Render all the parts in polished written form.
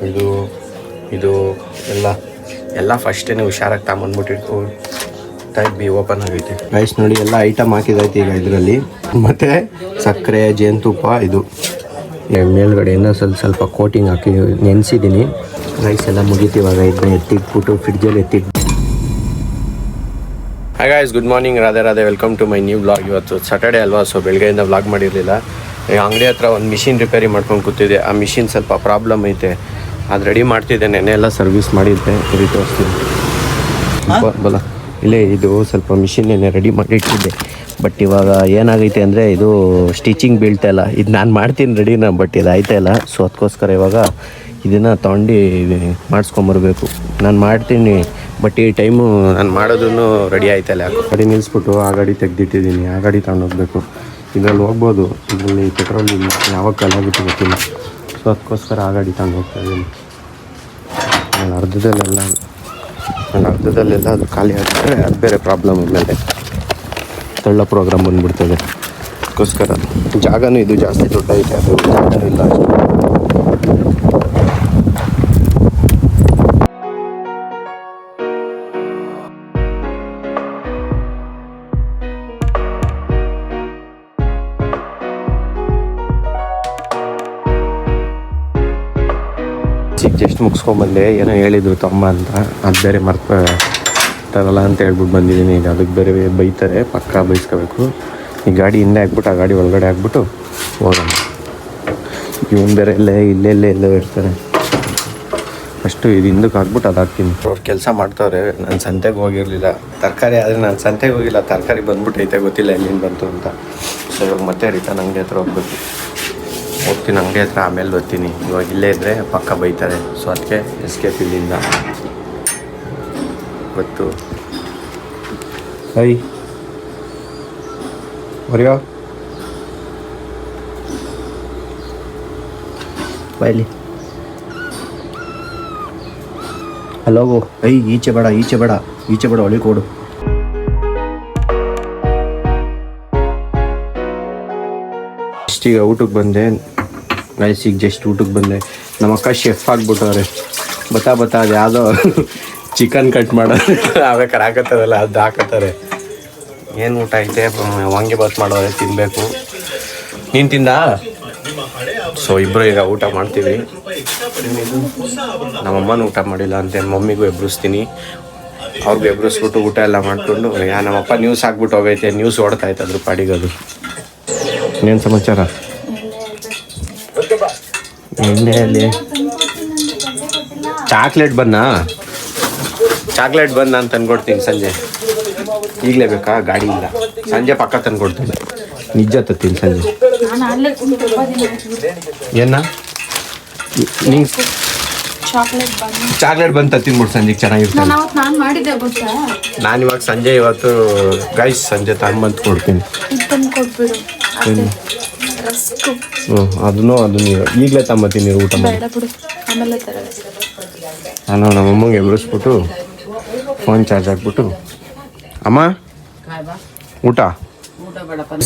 ಇದು ಎಲ್ಲ ಫಸ್ಟೇ ಹುಷಾರಾಗಿ ತಗೊಂಡ್ಬಿಟ್ಟಿರ್ತು. ಟೈಪ್ ಬಿ ಓಪನ್ ಆಗೈತೆ ರೈಸ್ ನೋಡಿ, ಎಲ್ಲ ಐಟಮ್ ಹಾಕಿದೈತೆ ಈಗ ಇದರಲ್ಲಿ. ಮತ್ತು ಸಕ್ಕರೆ, ಜೇನುತುಪ್ಪ, ಇದು ಮೇಲ್ಗಡೆಯಿಂದ ಸ್ವಲ್ಪ ಕೋಟಿಂಗ್ ಹಾಕಿ ನೆನೆಸಿದ್ದೀನಿ. ರೈಸ್ ಎಲ್ಲ ಮುಗೀತಿವಾಗ ಇದನ್ನ ಎತ್ತಿಟ್ಬಿಟ್ಟು ಫ್ರಿಡ್ಜಲ್ಲಿ hi guys, good morning, Radhe welcome to my new vlog. ಇವತ್ತು ಸ್ಯಾಟರ್ಡೆ ಅಲ್ವಾ, ಸೊ ಬೆಳಗ್ಗೆಯಿಂದ ವ್ಲಾಗ್ ಮಾಡಿರಲಿಲ್ಲ. ಅಂಗಡಿ ಹತ್ರ ಒಂದು ಮಿಷಿನ್ ರಿಪೇರಿ ಮಾಡ್ಕೊಂಡು ಕೂತಿದ್ದೆ. ಆ ಮಿಷಿನ್ ಸ್ವಲ್ಪ ಪ್ರಾಬ್ಲಮ್ ಐತೆ, ಅದು ರೆಡಿ ಮಾಡ್ತಿದ್ದೆ. ನೆನ್ನೆ ಎಲ್ಲ ಸರ್ವಿಸ್ ಮಾಡಿದ್ದೆ, ಸರಿ ತೋರಿಸ್ತೀನಿ ಬಲ. ಇಲ್ಲೇ ಇದು ಸ್ವಲ್ಪ ಮಿಷಿನ್ ನೆನ್ನೆ ರೆಡಿ ಮಾಡಿ ಇಟ್ಟಿದ್ದೆ. ಬಟ್ ಇವಾಗ ಏನಾಗೈತೆ ಅಂದರೆ ಇದು ಸ್ಟಿಚಿಂಗ್ ಬೀಳ್ತಾಯಿಲ್ಲ. ಇದು ನಾನು ಮಾಡ್ತೀನಿ ರೆಡಿನ, ಬಟ್ ಇದು ಆಯ್ತಾಯಿಲ್ಲ. ಸೊ ಅದಕ್ಕೋಸ್ಕರ ಇವಾಗ ಇದನ್ನು ತೊಗೊಂಡು ಮಾಡಿಸ್ಕೊಂಬರ್ಬೇಕು. ನಾನು ಮಾಡ್ತೀನಿ, ಬಟ್ ಈ ಟೈಮು ನಾನು ಮಾಡೋದನ್ನು ರೆಡಿ ಆಯ್ತಲ್ಲ. ಗಾಡಿ ನಿಲ್ಲಿಸ್ಬಿಟ್ಟು ಆ ಗಾಡಿ ತೆಗೆದಿಟ್ಟಿದ್ದೀನಿ, ಆ ಗಾಡಿ ತಗೊಂಡೋಗ್ಬೇಕು. ಇದರಲ್ಲಿ ಹೋಗ್ಬೋದು, ಇದರಲ್ಲಿ ಪೆಟ್ರೋಲ್ ಇಲ್ಲ, ಯಾವಾಗ ಕಲಾಗಿತ್ತು ಗೊತ್ತಿಲ್ಲ. ಸೊ ಅದಕ್ಕೋಸ್ಕರ ಆ ಗಾಡಿ ತಗೊಂಡು ಹೋಗ್ತಾಯಿದ್ದೀನಿ. ನಾನು ಅರ್ಧದಲ್ಲೆಲ್ಲ ಅದು ಖಾಲಿ ಆಗ್ತದೆ. ಅದು ಬೇರೆ ಪ್ರಾಬ್ಲಮ್. ಆಮೇಲೆ ತಳ್ಳ ಪ್ರೋಗ್ರಾಮ್ ಬಂದುಬಿಡ್ತದೆ. ಅದಕ್ಕೋಸ್ಕರ ಜಾಗನೂ ಇದು ಜಾಸ್ತಿ ದೊಡ್ಡ ಐತೆ, ಅದು ಜಾಗನೂ ಇಲ್ಲ ಅಷ್ಟು. ಜಸ್ಟ್ ಮುಗಿಸ್ಕೊಂಬಂದೆ. ಏನೋ ಹೇಳಿದ್ರು ತಮ್ಮ ಅಂತ, ಅದು ಬೇರೆ ತರಲ್ಲ ಅಂತ ಹೇಳ್ಬಿಟ್ಟು ಬಂದಿದ್ದೀನಿ. ಈಗ ಅದಕ್ಕೆ ಬೇರೆ ಬೈತಾರೆ, ಪಕ್ಕ ಬೈಸ್ಕೋಬೇಕು. ಈ ಗಾಡಿ ಹಿಂದೆ ಹಾಕ್ಬಿಟ್ಟು ಆ ಗಾಡಿ ಒಳಗಡೆ ಹಾಕ್ಬಿಟ್ಟು ಹೋಗೋಣ. ಇವನು ಬೇರೆ ಎಲ್ಲೋ ಇರ್ತಾರೆ. ಫಸ್ಟು ಇದು ಹಿಂದಕ್ಕೆ ಹಾಕ್ಬಿಟ್ಟು ಅದು ಹಾಕ್ತೀನಿ. ಅವ್ರು ಕೆಲಸ ಮಾಡ್ತವ್ರೆ. ನಾನು ಸಂತೆಗೆ ಹೋಗಿರಲಿಲ್ಲ, ತರಕಾರಿ ಆದರೆ ನಾನು ಸಂತೆಗೆ ಹೋಗಿಲ್ಲ. ತರಕಾರಿ ಬಂದ್ಬಿಟ್ಟೈತೆ, ಗೊತ್ತಿಲ್ಲ ಎಲ್ಲಿಂದ ಬಂತು ಅಂತ. ಸೊ ಇವಾಗ ಮತ್ತೆ ರಿಟರ್ನ್ ಅಂಗಡಿ ಹತ್ರ ಹೋಗ್ತೀನಿ. ಅಂಗಡಿ ಹತ್ರ ಆಮೇಲೆ ಬರ್ತೀನಿ. ಇವಾಗ ಇಲ್ಲೇ ಇದ್ದರೆ ಪಕ್ಕ ಬೈತಾರೆ. ಸೊ ಅದಕ್ಕೆ ಎಸ್ಕೇಪ್ ಇಲ್ಲಿಂದ ಗೊತ್ತು. ಬರೆಯೋ ಬೈಲಿ ಅಲ್ಲೋಗು. ಈಚೆ ಬೇಡ ಒಳಗೆ ಕೊಡು. ಈಗ ಊಟಕ್ಕೆ ಬಂದೆ ರೈಸಿಗೆ, ಜಸ್ಟ್ ಊಟಕ್ಕೆ ಬಂದೆ. ನಮ್ಮ ಅಕ್ಕ ಶೆಫ್ ಆಗಿಬಿಟ್ಟವ್ರೆ. ಬತ್ತಾ ಅದು ಯಾವುದೋ ಚಿಕನ್ ಕಟ್ ಮಾಡೋದು ಆಗ್ಬೇಕಾರೆ ಹಾಕತ್ತಾರಲ್ಲ, ಅದು ಹಾಕತ್ತಾರೆ. ಏನು ಊಟ ಐತೆ? ವಾಂಗಿಬಾತ್ ಮಾಡೋರೆ, ತಿನ್ನಬೇಕು. ನೀನು ತಿಂದ? ಸೊ ಇಬ್ಬರು ಈಗ ಊಟ ಮಾಡ್ತೀವಿ. ನಮ್ಮಮ್ಮನೂ ಊಟ ಮಾಡಿಲ್ಲ ಅಂತ ಮಮ್ಮಿಗೂ ಎಬ್ಬಿಸ್ತೀನಿ. ಅವ್ರಿಗೂ ಎಬ್ಬಿಸ್ಬಿಟ್ಟು ಊಟ ಎಲ್ಲ ಮಾಡಿಕೊಂಡು ನಮ್ಮಪ್ಪ ನ್ಯೂಸ್ ಹಾಕ್ಬಿಟ್ಟು ಹೋಗೈತೆ. ನ್ಯೂಸ್ ಓಡ್ತಾಯ್ತು ಅದ್ರ ಪಾಡಿಗದು. ಇನ್ನೇನು ಸಮಾಚಾರ? ಎಣ್ಣೆಯಲ್ಲಿ ಚಾಕ್ಲೇಟ್ ಬಂದ ನಾನು ತಂದ್ಕೊಡ್ತೀನಿ ಸಂಜೆ. ಈಗಲೇ ಬೇಕಾ? ಗಾಡಿ ಇಲ್ಲ, ಸಂಜೆ ಪಕ್ಕ ತಂದ್ಕೊಡ್ತೀನಿ. ನಿಜ ತತ್ತೀನಿ ಸಂಜೆ. ಏನ ನಿಂಗೆ ಚಾಕ್ಲೇಟ್ ಬಂದು ತತ್ತಿನ್ಬಿಟ್ಟು ಸಂಜೆಗೆ ಚೆನ್ನಾಗಿರ್ತದೆ. ನಾನು ಇವಾಗ ಸಂಜೆ ಗೈಸ್ ಸಂಜೆ ತಗೊಂಬಂದು ಕೊಡ್ತೀನಿ. ಅದನ್ನು ಈಗಲೇ ತಗೊಂಬತ್ತೀನಿ. ಊಟ ಮಾಡಿ ನಾನು ನಮ್ಮಮ್ಮಗೆ ಎಬ್ಬಿಸ್ಬಿಟ್ಟು ಫೋನ್ ಚಾರ್ಜ್ ಹಾಕ್ಬಿಟ್ಟು, ಅಮ್ಮ ಊಟ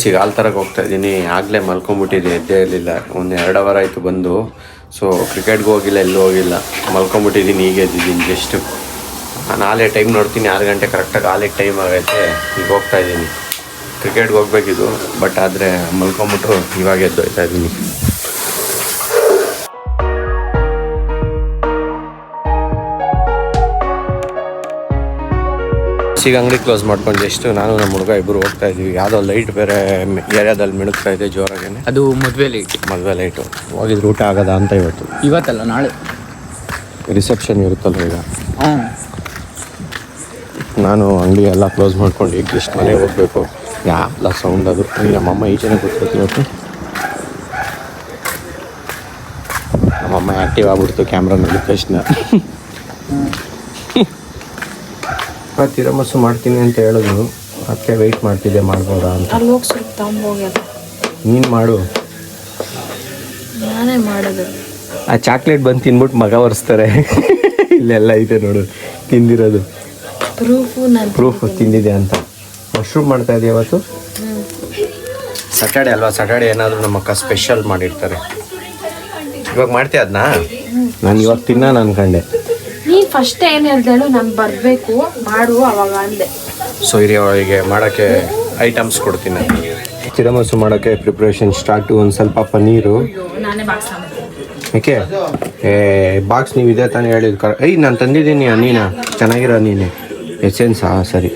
ಈಗ ಹಾಲು ತರಕ್ಕೆ ಹೋಗ್ತಾ ಇದ್ದೀನಿ. ಆಗಲೇ ಮಲ್ಕೊಂಬಿಟ್ಟಿದ್ದೆ, ಎದ್ದೇ ಇರಲಿಲ್ಲ. ಒಂದು 2 ಅವರ್ ಆಯಿತು ಬಂದು. ಸೊ ಕ್ರಿಕೆಟ್ಗೆ ಹೋಗಿಲ್ಲ, ಎಲ್ಲೂ ಹೋಗಿಲ್ಲ, ಮಲ್ಕೊಂಬಿಟ್ಟಿದ್ದೀನಿ. ಈಗ ಎದ್ದಿದ್ದೀನಿ ಜಸ್ಟ್. ನಾನು ಹಾಲೆ ಟೈಮ್ ನೋಡ್ತೀನಿ, 6 ಗಂಟೆ ಕರೆಕ್ಟಾಗಿ ಹಾಲಿಗೆ ಟೈಮ್ ಆಗೈತೆ. ಈಗ ಹೋಗ್ತಾ ಇದ್ದೀನಿ. ಕ್ರಿಕೆಟ್ಗೆ ಹೋಗ್ಬೇಕಿದ್ದು, ಬಟ್ ಆದರೆ ಮಲ್ಕೊಂಬಿಟ್ಟು ಇವಾಗ ಎದ್ದು ಹೋಗ್ತಾ ಇದ್ದೀನಿ. ಈಗ ಅಂಗಡಿ ಕ್ಲೋಸ್ ಮಾಡ್ಕೊಂಡು ಜಸ್ಟ್ ನಾನು ನಮ್ಮ ಹುಡುಗ ಇಬ್ಬರು ಹೋಗ್ತಾ ಇದ್ದೀವಿ. ಯಾವುದೋ ಲೈಟ್ ಬೇರೆ ಏರಿಯಾದಲ್ಲಿ ಮಿಣುಕ್ತಾ ಇದೆ ಜೋರಾಗೇನೆ. ಅದು ಮದುವೆ ಲೈಟು. ಹೋಗಿದ್ರೆ ಊಟ ಆಗದ ಅಂತ ಇವತ್ತಲ್ಲ ನಾಳೆ ರಿಸೆಪ್ಷನ್ ಇರುತ್ತಲ್ಲ ಈಗ. ನಾನು ಅಂಗಡಿ ಎಲ್ಲ ಕ್ಲೋಸ್ ಮಾಡ್ಕೊಂಡು ಈಗ ಜಸ್ಟ್ ಮನೆಗೆ ಹೋಗಬೇಕು. ಎಲ್ಲ ಸೌಂಡ್ ಅದು. ನಮ್ಮಮ್ಮ ಈಚೆನೇ ಕೂತ್ಕೊಳ್ತೀವಿ. ಇವತ್ತು ನಮ್ಮಮ್ಮ ಆ್ಯಕ್ಟಿವ್ ಆಗ್ಬಿಡ್ತು ಕ್ಯಾಮ್ರಾ ನೋಡಿ ತಕ್ಷಣ. ತಿರಮಸ್ಸು ಮಾಡ್ತೀನಿ ಅಂತ ಹೇಳಿದ್ರು, ಅದಕ್ಕೆ ವೆಯ್ಟ್ ಮಾಡ್ತಿದ್ದೆ. ಮಾಡ್ಬೋದಾ ಅಂತ. ನೀನು ಮಾಡು, ನಾನೇ ಮಾಡೋದು. ಆ ಚಾಕ್ಲೇಟ್ ಬಂದು ತಿನ್ಬಿಟ್ಟು ಮಗ ಒರೆಸ್ತಾರೆ. ಇಲ್ಲೆಲ್ಲ ಐತೆ ನೋಡು ತಿಂದಿರೋದು ಪ್ರೂಫ್ ತಿಂದಿದೆ ಅಂತ. ಮಶ್ರೂಮ್ ಮಾಡ್ತಾ ಇದೆಯಾ ಇವತ್ತು? ಸ್ಯಾಟರ್ಡೆ ಅಲ್ವಾ, ಸ್ಯಾಟರ್ಡೆ ಏನಾದರೂ ನಮ್ಮ ಅಕ್ಕ ಸ್ಪೆಷಲ್ ಮಾಡಿರ್ತಾರೆ. ಇವಾಗ ಮಾಡ್ತೀಯ ಅದನ್ನ? ನಾನು ಇವಾಗ ತಿನ್ನ ಅನ್ಕೊಂಡೆ. ನೀ ಫಸ್ಟ್ ಏನ್ ಹೇಳ್ದೇಳು ನಾನು ಬರ್ಬೇಕು ಮಾಡು ಅವಾಗ ಅಂದೆ. ಸೊ ಇರಿ ಅವಳಿಗೆ ಮಾಡೋಕ್ಕೆ ಐಟಮ್ಸ್ ಕೊಡ್ತೀನಿ. ತಿರಮಸು ಮಾಡೋಕ್ಕೆ ಪ್ರಿಪ್ರೇಷನ್ ಸ್ಟಾರ್ಟು. ಒಂದು ಸ್ವಲ್ಪ ಪನ್ನೀರು. ನಾನೇ ಬಾಕ್ಸ್ ಯಾಕೆ ಬಾಕ್ಸ್ ನೀವು ಇದೇ ತಾನೇ ಹೇಳಿದ್ದು ನಾನು ತಂದಿದ್ದೀನಿ ನೀನ ಚೆನ್ನಾಗಿರೋ ನೀನೆ ಎಸೆನ್ಸಾ ಸರಿ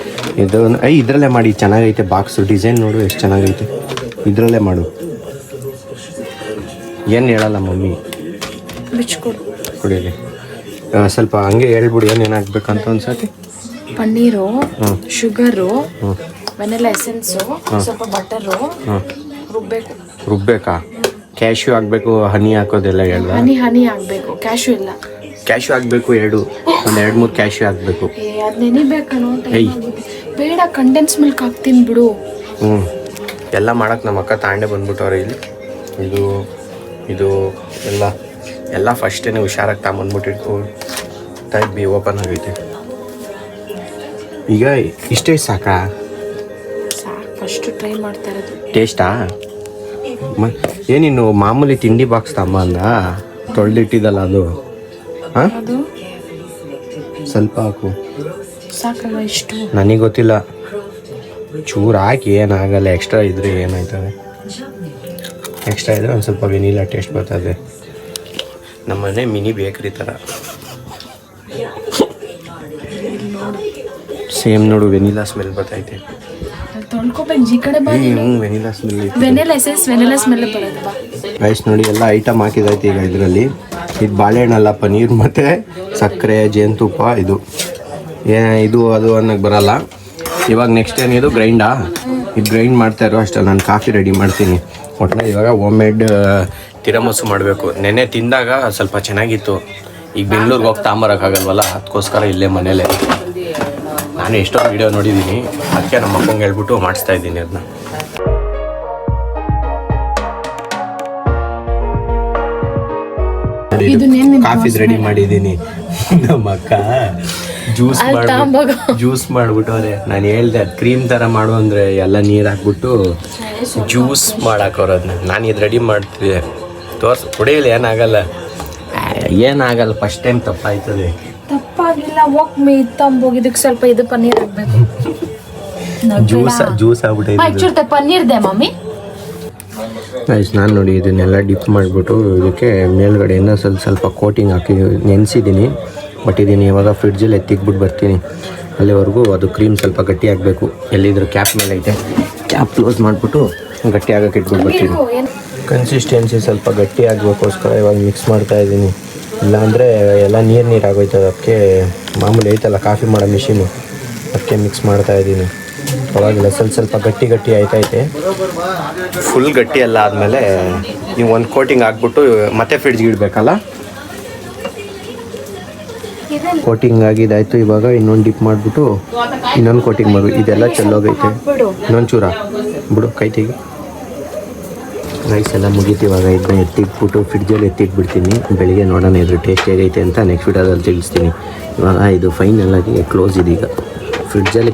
ಇದು ಇದರಲ್ಲೇ ಮಾಡಿ ಚೆನ್ನಾಗೈತೆ. ಬಾಕ್ಸ್ ಡಿಸೈನ್ ನೋಡು ಎಷ್ಟು ಚೆನ್ನಾಗೈತೆ. ಇದರಲ್ಲೇ ಮಾಡು. ಏನು ಹೇಳಲ್ಲ ಮಮ್ಮಿ ಬಿಚ್ಕೊಡು. ಕುಡೀರಿ ಸ್ವಲ್ಪ ಹಂಗೆ ಹೇಳ್ಬಿಡು ಏನೇನು ಹಾಕ್ಬೇಕಂತ ಒಂದ್ಸತಿ. ಪನ್ನೀರು, ಶುಗರು, ಹ್ಞೂ ವೆನಿಲಾ ಎಸೆನ್ಸು, ಸ್ವಲ್ಪ ಬಟರು ರುಬ್ಬೇಕು. ರುಬ್ಬೇಕಾ? ಕ್ಯಾಶ್ಯೂ ಹಾಕ್ಬೇಕು, ಹನಿ ಹಾಕೋದೆಲ್ಲ ಹೇಳ್ದ. ಹನಿ ಆಗ್ಬೇಕು. ಕ್ಯಾಶು ಇಲ್ಲ. ಕ್ಯಾಶ್ಯೂ ಹಾಕ್ಬೇಕು ಒಂದು 2-3 ಕ್ಯಾಶ್ಯೂ ಹಾಕ್ಬೇಕು. ಅದು ನೆನಿಬೇಕಣೋ. ಬೇಡ ಕಂಡೆನ್ಸ್ ಮಿಲ್ಕ್ ಹಾಕ್ತೀನಿ ಬಿಡು. ಎಲ್ಲ ಮಾಡಕ್ಕೆ ನಮ್ಮ ಅಕ್ಕ ತಾಂಡೆ ಬಂದ್ಬಿಟ್ಟವ್ರೆ ಇಲ್ಲಿ. ಇದು ಎಲ್ಲ ಫಸ್ಟೇ ಹುಷಾರಾಗಿ ತಗೊಂಬಂದ್ಬಿಟ್ಟಿರ್ತು. ಟೈಪ್ ಬಿ ಓಪನ್ ಆಗೈತೆ. ಈಗ ಇಷ್ಟೇ ಸಾಕಾ? ಸಾಕು, ಫಸ್ಟು ಟ್ರೈ ಮಾಡ್ತಾ ಇರೋದು. ಟೇಸ್ಟಾ? ಏನಿನ್ನು ಮಾಮೂಲಿ ತಿಂಡಿ ಬಾಕ್ಸ್ ತಮ್ಮ ಅಂದ ತೊಳೆದಿಟ್ಟಿದ್ದಲ್ಲ ಅದು. ಹಾಂ ಅದು ಸ್ವಲ್ಪ ಹಾಕು. ಸಾಕಲ್ವ ಇಷ್ಟು? ನನಗೆ ಗೊತ್ತಿಲ್ಲ. ಚೂರು ಹಾಕಿ ಏನಾಗಲ್ಲ. ಎಕ್ಸ್ಟ್ರಾ ಇದ್ರೆ ಏನಾಯ್ತದೆ? ಎಕ್ಸ್ಟ್ರಾ ಇದ್ರೆ ಒಂದು ಸ್ವಲ್ಪ ವೆನಿಲಾ ಟೇಸ್ಟ್ ಬರ್ತದೆ. ನಮ್ಮನೆ ಮಿನಿ ಬೇಕ್ರಿ ಥರ ಸೇಮ್ ನೋಡು. ವೆನಿಲಾ ಸ್ಮೆಲ್ ಬರ್ತೈತೆ. ತೊಳ್ಕೊಬೇಕು. ಈ ಕಡೆ ಬಾ. ವೆನಿಲಾ ಸ್ಮೆಲ್ ಐತೆ. ವೆನಿಲಾ ಎಸೆನ್ಸ್ ವೆನಿಲಾ ಸ್ಮೆಲ್ ಬರೋದು. ಬಾ ರೈಸ್ ನೋಡಿ ಎಲ್ಲ ಐಟಮ್ ಹಾಕಿದೈತೆ ಈಗ ಇದರಲ್ಲಿ. ಇದು ಬಾಳೆಹಣ್ಣಲ್ಲ, ಪನ್ನೀರ್ ಮತ್ತು ಸಕ್ಕರೆ, ಜೇನುತುಪ್ಪ. ಇದು ಅದು ಅನ್ನೋಕ್ಕೆ ಬರಲ್ಲ. ಇವಾಗ ನೆಕ್ಸ್ಟ್ ಏನಿದು ಗ್ರೈಂಡಾ? ಇದು ಗ್ರೈಂಡ್ ಮಾಡ್ತಾ ಇರೋ ಅಷ್ಟೇ. ನಾನು ಕಾಫಿ ರೆಡಿ ಮಾಡ್ತೀನಿ. ಒಟ್ಟಿನಲ್ಲಿ ಇವಾಗ ಹೋಮ್ ಮೇಡ್ ತಿರಮಸು ಮಾಡಬೇಕು. ನೆನ್ನೆ ತಿಂದಾಗ ಸ್ವಲ್ಪ ಚೆನ್ನಾಗಿತ್ತು. ಈಗ ಬೆಂಗಳೂರಿಗೆ ಹೋಗಿ ತಾಂಬರೋಕ್ಕಾಗಲ್ವಲ್ಲ, ಅದಕ್ಕೋಸ್ಕರ ಇಲ್ಲೇ ಮನೇಲೆ. ನಾನು ಎಷ್ಟೊಂದು ವೀಡಿಯೋ ನೋಡಿದ್ದೀನಿ, ಅದಕ್ಕೆ ನಮ್ಮ ಅಪ್ಪಂಗೆ ಹೇಳ್ಬಿಟ್ಟು ಮಾಡಿಸ್ತಾ ಇದ್ದೀನಿ ಅದನ್ನ. ಕಾಫಿ ರೆಡಿ ಮಾಡಿದ್ದೀನಿ. ನಮ್ಮ ಅಕ್ಕ ಜ್ಯೂಸ್ ಮಾಡ್ಬಿಟ್ಟವ್ರೆ. ನಾನು ಹೇಳ್ದೆ ಕ್ರೀಮ್ ಥರ ಮಾಡು ಅಂದರೆ ಎಲ್ಲ ನೀರು ಹಾಕ್ಬಿಟ್ಟು ಜ್ಯೂಸ್ ಮಾಡಾಕೋರು ಅದನ್ನ. ನಾನು ಇದು ರೆಡಿ ಮಾಡ್ತಿದ್ದೆ. ಕುಡಿಯಲಿ ಏನಾಗಲ್ಲ. ಫಸ್ಟ್ ಟೈಮ್ ತಪ್ಪಾಯ್ತದೆ. ತಪ್ಪಾಗಿಲ್ಲ. ಹೋಗಿ ತಂಬೋಗಿ ಇದಕ್ಕೆ ಸ್ವಲ್ಪ ಇದು ಪನ್ನೀರ್ ಹಾಕ್ಬೇಕು. ಜ್ಯೂಸ್ ಆಗ್ಬಿಟ್ಟೈತೆ. ಪನ್ನೀರ್ ದೇ ಮಮ್ಮಿ. ನಾನು ನೋಡಿ ಇದನ್ನೆಲ್ಲ ಡಿಪ್ ಮಾಡಿಬಿಟ್ಟು ಇದಕ್ಕೆ ಮೇಲ್ಗಡೆ ಇನ್ನೂ ಸ್ವಲ್ಪ ಕೋಟಿಂಗ್ ಹಾಕಿ ನೆನೆಸಿದ್ದೀನಿ. ಬಟ್ ಇದನ್ನು ಇವಾಗ ಫ್ರಿಡ್ಜಲ್ಲಿ ಎತ್ತಿಕ್ಬಿಟ್ಟು ಬರ್ತೀನಿ. ಅಲ್ಲಿವರೆಗೂ ಅದು ಕ್ರೀಮ್ ಸ್ವಲ್ಪ ಗಟ್ಟಿ ಆಗಬೇಕು. ಎಲ್ಲಿದ್ರು ಕ್ಯಾಪ್ ಮೇಲೆ ಐತೆ, ಕ್ಯಾಪ್ ಕ್ಲೋಸ್ ಮಾಡಿಬಿಟ್ಟು ಗಟ್ಟಿ ಆಗೋಕೆ ಇಟ್ಬಿಟ್ಟು ಬರ್ತೀನಿ. ಕನ್ಸಿಸ್ಟೆನ್ಸಿ ಸ್ವಲ್ಪ ಗಟ್ಟಿ ಆಗಬೇಕೋಸ್ಕರ ಇವಾಗ ಮಿಕ್ಸ್ ಮಾಡ್ತಾಯಿದ್ದೀನಿ. ಇಲ್ಲಾಂದರೆ ಎಲ್ಲ ನೀರು ಆಗೋಯ್ತದೆ. ಅದಕ್ಕೆ ಮಾಮೂಲಿ ಐತಲ್ಲ ಕಾಫಿ ಮಾಡೋ ಮಿಷಿನು, ಅದಕ್ಕೆ ಮಿಕ್ಸ್ ಮಾಡ್ತಾಯಿದ್ದೀನಿ. ಅವಾಗಿಲ್ಲ ಸ್ವಲ್ಪ ಗಟ್ಟಿ ಆಯ್ತೈತೆ. ಫುಲ್ ಗಟ್ಟಿ ಎಲ್ಲ ಆದಮೇಲೆ ನೀವು ಒಂದು ಕೋಟಿಂಗ್ ಹಾಕ್ಬಿಟ್ಟು ಮತ್ತೆ ಫ್ರಿಡ್ಜ್ಗೆ ಇಡಬೇಕಲ್ಲ. ಕೋಟಿಂಗ್ ಆಗಿದ್ದಾಯಿತು. ಇವಾಗ ಇನ್ನೊಂದು ಡಿಪ್ ಮಾಡಿಬಿಟ್ಟು ಇನ್ನೊಂದು ಕೋಟಿಂಗ್ ಮಾಡು. ಇದೆಲ್ಲ ಚೆಲ್ಲೋಗೈತೆ. ಇನ್ನೊಂದು ಚೂರ ಬಿಡು, ಕೈ ತೆಗಿ. ರೈಸ್ ಎಲ್ಲ ಮುಗೀತು. ಇವಾಗ ಇದನ್ನ ಎತ್ತಿಟ್ಬಿಟ್ಟು ಫ್ರಿಡ್ಜಲ್ಲಿ ಎತ್ತಿಟ್ಬಿಡ್ತೀನಿ. ಬೆಳಿಗ್ಗೆ ನೋಡೋಣ ಇದ್ರ ಟೇಸ್ಟ್ ಹೇಗೈತೆ ಅಂತ ನೆಕ್ಸ್ಟ್ ವಿಡಿಯೋದಲ್ಲಿ ತಿಳಿಸ್ತೀನಿ. ಇವಾಗ ಇದು ಫೈನಲ್ ಆಗಿ ಕ್ಲೋಸ್ ಇದೀಗ. ಫ್ರಿಡ್ಜಲ್ಲಿ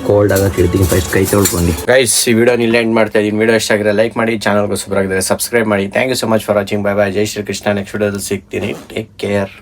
ಕೋಲ್ಡ್ ಆಗೋಕೆ ಇಡ್ತೀನಿ. ಫಸ್ಟ್ ಕೈ ತೊಳ್ಕೊಂಡು ಗೈಸ್ ಈ ವಿಡಿಯೋ ಇಲ್ಲಿ ಎಂಡ್ ಮಾಡ್ತಾ ಇದ್ದೀನಿ. ವಿಡಿಯೋ ಇಷ್ಟ ಆಗಿದ್ರೆ ಲೈಕ್ ಮಾಡಿ, ಚಾನಲ್ಗೆ ಸಬ್ಸ್ಕ್ರೈಬ್ ಸಬ್ಸ್ಕ್ರೈಬ್ ಮಾಡಿ. Thank you so much for watching. Bye bye. ಜೈ ಶ್ರೀ ಕೃಷ್ಣ. ನೆಕ್ಸ್ಟ್ ವಿಡಿಯೋದಲ್ಲಿ ಸಿಗ್ತೀನಿ. Take care.